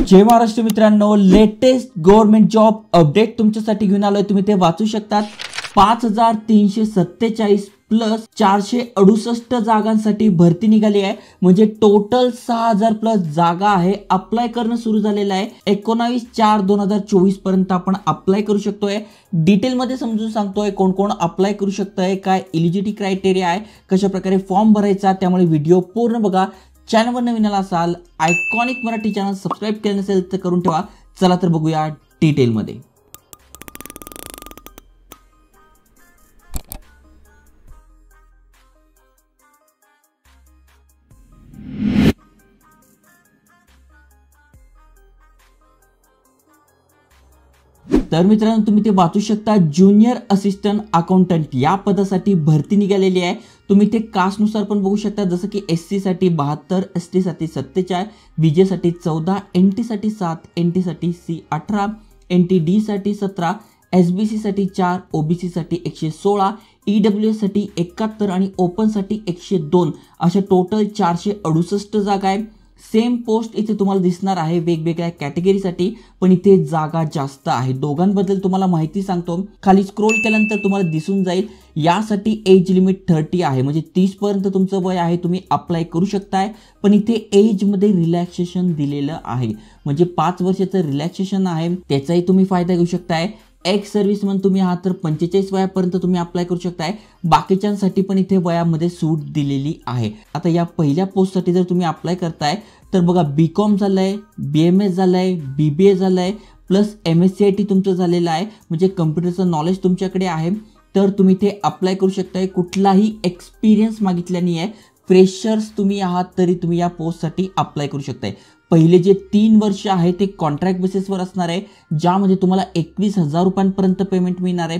जय महाराष्ट्र मित्रांनो, latest government job update तुमच्यासाठी घेऊन आलोय। तुम्ही ते वाचू शकतात। 5347 प्लस 468 जागांसाठी भरती निघाली आहे। म्हणजे टोटल 6000 प्लस जागा आहे। अप्लाय करणं सुरू झालेलं आहे। 19/4/2024 पर्यंत आपण अप्लाय करू शकतोय। डिटेल मध्ये समजून सांगतोय कोण कोण अप्लाय करू शकतोय, काय एलिजिबिलिटी क्रायटेरिया आहे, कशा प्रकारे फॉर्म भरायचा, त्यामुळे व्हिडिओ पूर्ण बघा। चॅनलवर नवीन आला असाल, आयकॉनिक मराठी चॅनल सबस्क्राइब केलं नसेल तर करून ठेवा। चला तर बघूया डिटेल मध्ये। तर मित्रांनो, तुम्ही ते वाचू शकता। ज्युनियर असिस्टंट अकाउंटंट या पदासाठी भरती निघालेली आहे। तुम्ही ते कास्ट नुसार पण बघू शकता, जसं की एससी साठी 72, एसटी साठी 47, बीजे साठी 14, एनटी साठी 7, एनटी साठी सी 18, एनटीडी साठी 17, एसबीसी साठी 4, ओबीसी साठी 116, ईडब्ल्यूएस साठी 71 आणि ओपन साठी 102 अशा टोटल 468 जागा आहे। सेम पोस्ट इथे तुम्हाला दिसणार आहे वेगवेगळ्या कॅटेगरीसाठी, पण इथे जागा जास्त आहे। दोघांबद्दल तुम्हाला माहिती सांगतो। खाली स्क्रोल केल्यानंतर तुम्हाला दिसून जाईल, यासाठी एज लिमिट 30 आहे, म्हणजे 30 पर्यंत तुमचं वय आहे, तुम्ही अप्लाय करू शकताय। पण इथे एज मध्ये रिलॅक्सेशन दिलेलं आहे, म्हणजे 5 वर्षाचं रिलॅक्सेशन आहे, त्याचाही तुम्ही फायदा घेऊ शकताय। एक्स सर्व्हिसमन तुम्ही आहात तर 45 वयापर्यंत तुम्ही अप्लाय करू शकताय। बाकीच्यांसाठी पण इथे वयामध्ये सूट दिलेली आहे। आता या पहिल्या पोस्टसाठी जर तुम्ही अप्लाय करताय तर बघा, बीकॉम झालंय, बीएमएस झालंय, बीबीए झालंय, प्लस एमएससीआयटी तुमचं झालेलं आहे, म्हणजे कम्प्युटरचं नॉलेज तुमच्याकडे आहे, तर तुम्ही ते अप्लाय करू शकताय। कुठलाही एक्सपिरियन्स मागितला नाही आहे। फ्रेशर्स तुम्ही आहात तरी तुम्ही या पोस्टसाठी अप्लाय करू शकताय। पहिले जे 3 वर्ष आहे ते कॉन्ट्रॅक्ट बेसिसवर असणार आहे, ज्यामध्ये तुम्हाला 21,000 रुपयांपर्यंत पेमेंट मिळणार आहे।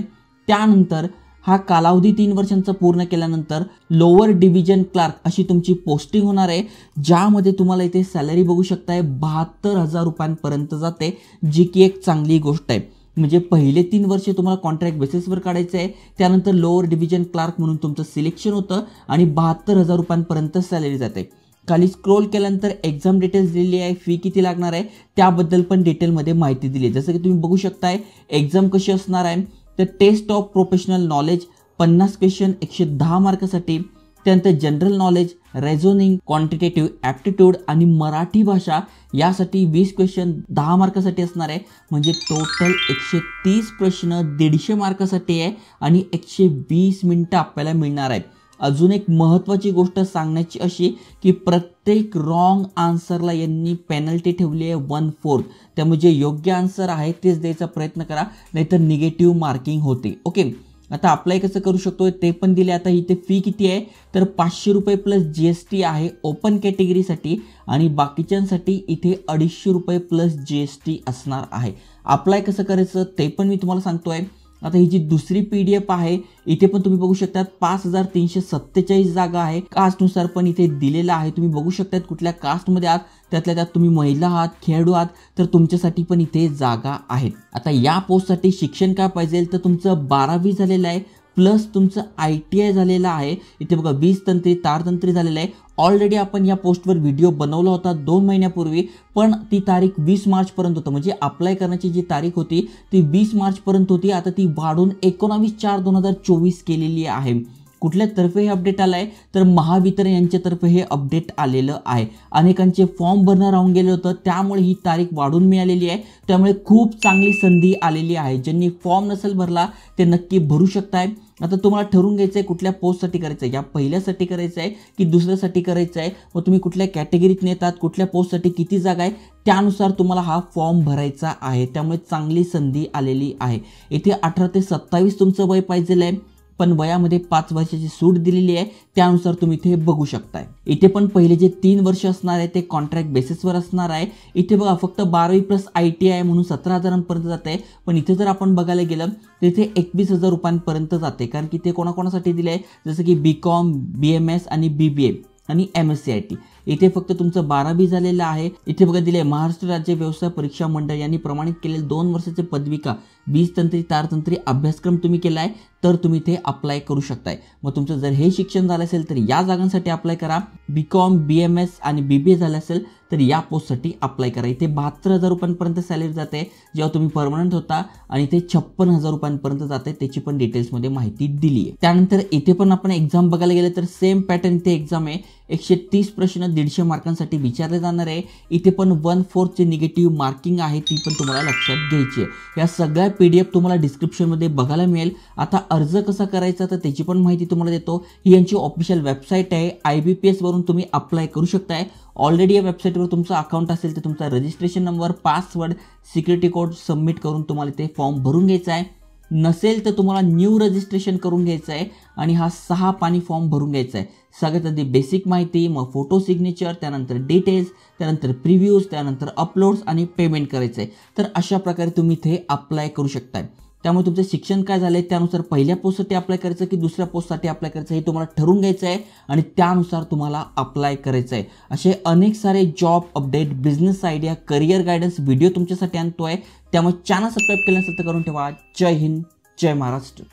त्यानंतर हा कालावधी 3 वर्षांचा पूर्ण केल्यानंतर लोअर डिव्हिजन क्लार्क अशी तुमची पोस्टिंग होणार आहे, ज्यामध्ये तुम्हाला इथे सॅलरी बघू शकताय 72,000 रुपयांपर्यंत जाते, जी की एक चांगली गोष्ट आहे। म्हणजे पहिले 3 वर्ष तुम्हाला कॉन्ट्रॅक्ट बेसिसवर काढायचं आहे, त्यानंतर लोअर डिव्हिजन क्लार्क म्हणून तुमचं सिलेक्शन होतं आणि 72,000 रुपयांपर्यंत सॅलरी जाते। खाली स्क्रोल केल्यानंतर एक्झाम डिटेल्स दिलेली आहे, फी किती लागणार आहे त्याबद्दल पण डिटेलमध्ये माहिती दिली आहे। जसं की तुम्ही बघू शकताय, एक्झाम कशी असणार आहे तर test of professional knowledge 50 question 110 मार्कासाठी, त्यानंतर general knowledge, reasoning, quantitative aptitude आणि मराठी भाषा यासाठी 20 क्वेश्चन 10 मार्कासाठी असणार आहे, म्हणजे टोटल 130 प्रश्न 150 मार्कासाठी आहे आणि 120 मिनिटं आपल्याला मिळणार आहे। अजून एक महत्त्वाची गोष्ट सांगण्याची अशी की प्रत्येक रॉंग आन्सरला यांनी पेनल्टी ठेवली आहे 1/4, त्यामुळे जे योग्य आन्सर आहे तेच द्यायचा प्रयत्न करा, नाहीतर निगेटिव्ह मार्किंग होते। ओके, आता अप्लाय कसं करू शकतो ते पण दिले। आता इथे फी किती आहे तर 500 रुपये प्लस जीएसटी आहे ओपन कॅटेगरीसाठी, आणि बाकीच्यांसाठी इथे 250 रुपये प्लस जीएसटी असणार आहे। अप्लाय कसं करायचं ते पण मी तुम्हाला सांगतोय। आता ही जी दुसरी पीडीएफ आहे, इथे पण तुम्ही बघू शकता 5347 जागा आहे। कास्टनुसार पण इथे दिलेला आहे, तुम्ही बघू शकता कुठल्या कास्टमध्ये आहात, त्यातल्या त्यात तुम्ही महिला आहात, खेळाडू आहात तर तुमच्यासाठी पण इथे जागा आहेत। आता या पोस्टसाठी शिक्षण काय पाहिजे तर तुमचं 12वी झालेलं आहे प्लस तुमचं ITI झालेलं आहे। इथे बघा 20 तंत्री तारतंत्री झालेलं आहे। ऑलरेडी आपण या पोस्टवर व्हिडिओ बनवला होता 2 महिन्यापूर्वी, पण ती तारीख 20 मार्च पर्यंत होतं, म्हणजे अप्लाय करण्याची जी तारीख होती ती 20 मार्च पर्यंत होती। आता ती वाढून 19/4/2024 केलेली आहे। कुठल्या तर्फे हे अपडेट आलं आहे तर महावितरण यांच्यातर्फे हे अपडेट आलेलं आहे। अनेकांचे फॉर्म भरणं राहून गेलं होतं, त्यामुळे ही तारीख वाढून मिळालेली आहे, त्यामुळे खूप चांगली संधी आलेली आहे। ज्यांनी फॉर्म नसेल भरला ते नक्की भरू शकताय। आता तुम्हाला ठरवून घ्यायचं आहे कुठल्या पोस्टसाठी करायचं आहे, या पहिल्यासाठी करायचं आहे की दुसऱ्यासाठी करायचं आहे, व तुम्ही कुठल्या कॅटेगरीत नेतात, कुठल्या पोस्टसाठी किती जागा आहे त्यानुसार तुम्हाला हा फॉर्म भरायचा आहे। त्यामुळे चांगली संधी आलेली आहे। इथे 18 ते 27 तुमचं वय पाहिजे आहे, पण वयामध्ये 5 वर्षाची सूट दिलेली आहे, त्यानुसार तुम्ही इथे बघू शकताय। इथे पण पहिले जे 3 वर्ष असणार आहे ते कॉन्ट्रॅक्ट बेसिसवर असणार आहे। इथे बघा फक्त 12वी प्लस ITI म्हणून 17,000 पर्यंत जाते, पण इथे जर आपण बघायला गेलं तर इथे 21,000 रुपयांपर्यंत जाते, कारण की ते कोणाकोणासाठी दिले आहे, जसं की बीकॉम, BMS आणि BBA आणि MSCIT इथे फक्त तुमचं 12वी झालेलं आहे. इथे बघा दिले महाराष्ट्र राज्य व्यवसाय परीक्षा मंडळ यांनी प्रमाणित केलेले 2 वर्षाचे पदविका बीजतंत्री तारतंत्री अभ्यासक्रम तुम्ही केलाय तर तुम्ही ते अप्लाय करू शकताय. मग तुमचं जर हे शिक्षण झालं असेल तर या जागांसाठी अप्लाय करा. BCom BMS आणि BBA झालं असेल तर या पोस्टसाठी अप्लाय करा. इथे 72,000 रुपयांपर्यंत सॅलरी जाते जेव्हा तुम्ही परमनंट होता आणि ते 56,000 रुपयांपर्यंत जाते. त्याची पण डिटेल्समध्ये माहिती दिली आहे. त्यानंतर इथे पण आपण एक्झाम बघायला गेले तर सेम पॅटर्न इथे एक्झाम आहे. 130 प्रश्न 150 मार्कांसाठी विचारले जाणार आहे. इथे पण 1/4 चे निगेटिव्ह मार्किंग आहे ती पण तुम्हाला लक्षात घ्यायची आहे. या सगळ्या PDF तुम्हाला डिस्क्रिप्शनमध्ये बघायला मिळेल. आता अर्ज कसा करायचा तर त्याची पण माहिती तुम्हाला देतो. ही यांची ऑफिशियल वेबसाईट आहे. IBPS वरून तुम्ही अप्लाय करू शकताय. ऑलरेडी या वेबसाईटवर तुमचं अकाउंट असेल तर तुमचा registration number, password, security code submit करून तुम्हाला ते फॉर्म भरून घ्यायचा आहे. नसेल तर तुम्हाला न्यू रजिस्ट्रेशन करून घ्यायचं आहे आणि हा 6 पानी फॉर्म भरून घ्यायचा आहे. सगळ्यात आधी बेसिक माहिती, मग फोटो सिग्नेचर, त्यानंतर डिटेल्स, त्यानंतर प्रिव्ह्यूज, त्यानंतर अपलोड्स आणि पेमेंट करायचं आहे. तर अशा प्रकारे तुम्ही इथे अप्लाय करू शकताय. त्यामुळे तुमचं शिक्षण काय झालंय त्यानुसार पहिल्या पोस्टसाठी अप्लाय करायचं की दुसऱ्या पोस्टसाठी अप्लाय करायचं हे तुम्हाला ठरवून घ्यायचं आहे आणि त्यानुसार तुम्हाला अप्लाय करायचं आहे. असे अनेक सारे job update, business idea, career guidance video तुमच्यासाठी आणतोय. त्यामुळे चॅनल सबस्क्राईब केलं नसेल तर करून ठेवा. जय हिंद, जय महाराष्ट्र.